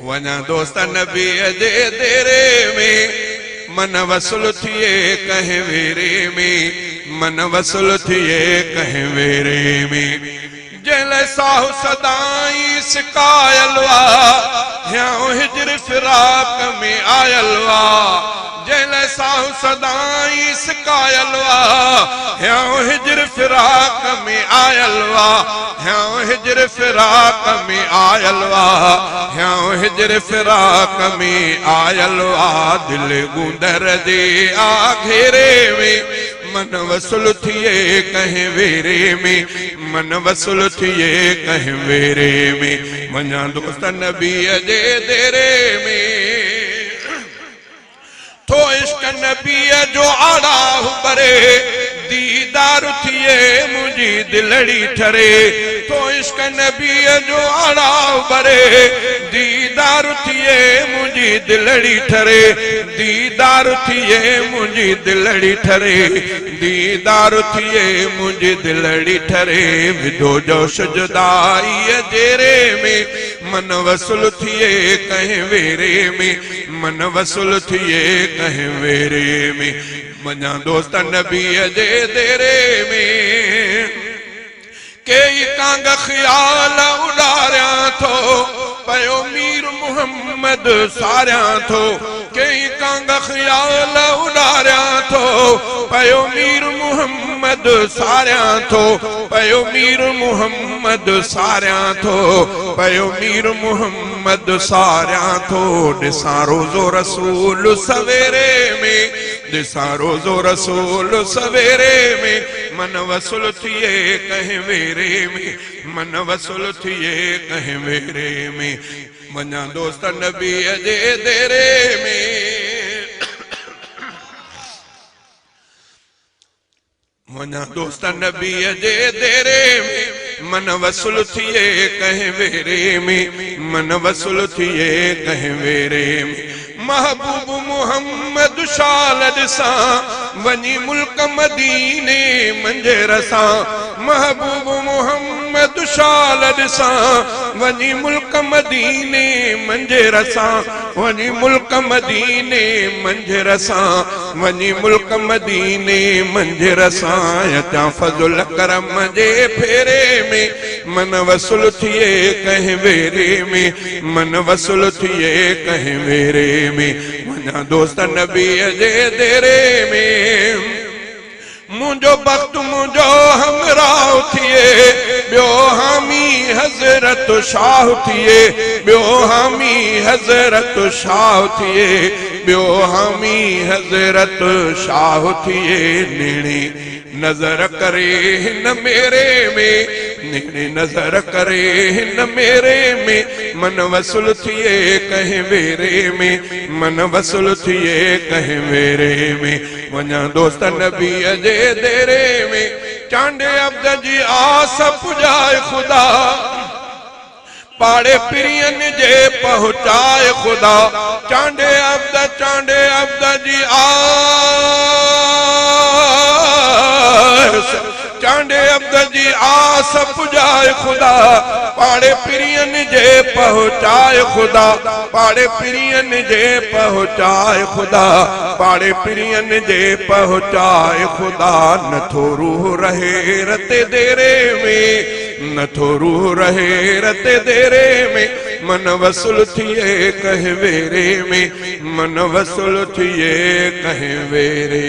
वञा दोस्त नबी जे देरे में मन वसूल थिए कंहिं वेरे में मन वसूल थिए कंहिं वेरे में जंहिं लाइ साहु सदाई सिकायल वा हियां हिजर फिराक में आयल वा जंहिं लाइ साहु सदाई सिकायल वा हियां हिजर फिराक में आयल वा हियां हिजर फिराक में आयल वा हियां हिजर फिराक में आयल वा दिल गुंदर जे आघेरे में मन वसूल थिए कंहिं वेरे में मन वसूल थिए कंहिं वेरे में वञा दोस्त नबीअ जे देरे में थो इश्क नबीअ जो आड़ाह बरे दीदार थिए मुंहिंजी दिलड़ी ठरे थो इश्क नबीअ जो आड़ाह बरे दीदार थिए मुंहिंजी दिलड़ी ठरे दीदार थिए मुंहिंजी दिलड़ी ठरे दीदार थिए मुंहिंजी दिलड़ी ठरे विधो जोश जुदाईअ जेरे में मन वसूल थिए कंहिं वेरे में मन वसूल थिए कंहिं वेरे में वञा दोस्त नबीअ जे देरे में कई कांग ख्याल उॾारियां थो पयो मीर मुहम्मद सारियां थो कई कांग ख्याल उॾारियां थो पयो मीर मुहम्मद सारियां थो पयो मीर मुहम्मद सारियां थो पयो मीर मुहम्मद सारियां थो ॾिसां रोज़ो रसूल सवेरे में ॾिसां रोज़ो रसूल सवेरे में मन वसूल थिए कंहिं वेरे में मन वसूल थिए कंहिं वेरे में वञा दोस्त नबीअ जे देरे में वञा दोस्त नबीअ जे देरे में मन वसूल थिए कंहिं वेरे में मन वसूल थिए कंहिं वेरे में महबूब मुहम्मद शाल ॾिसां वञी मुल्क मदीने मंझर सां महबूब मुहम्मद शाल ॾिसां वञी मुल्क मदीने मंझर सां वञी मुल्क मदीने मंझर सां वञी मुल्क मदीने मंझर सां अचां फज़ुल करम जे फेरे में मन वसूल थिए कंहिं वेरे में मन वसूल थिए कंहिं वेरे में वञा दोस्त नबीअ जे देरे में मुंहिंजो वक्त मुंहिंजो हमराह थिए ॿियो हामी हज़रत शाह थिए ॿियो हामी हज़रत शाह थिए ॿियो हामी हज़रत शाह थिए नेणे नज़र करे हिन मेरे में नेणे नज़र करे हिन मेरे में मन वसूल थिए कंहिं वेरे में मन वसूल थिए कंहिं वेरे में वञा दोस्त नबीअ जे देरे में चांडे अब्द जी आस पुॼाए ख़ुदा पाड़े पिरियन जे पहुँचाए ख़ुदा चांडे अब्द जी आस चांडे अब्द जी आस पुॼाए ख़ुदा पाड़े पिरियन जे पहुँचाए ख़ुदा पाड़े पिरियन जे पहुँचाए ख़ुदा पाड़े पिरियन जे पहुँचाए ख़ुदा नथो रूह रहे रते देरे में नथो रूह रहे रते देरे में मन वसूल थिए कंहिं वेरे में मन वसूल थिए कंहिं वेरे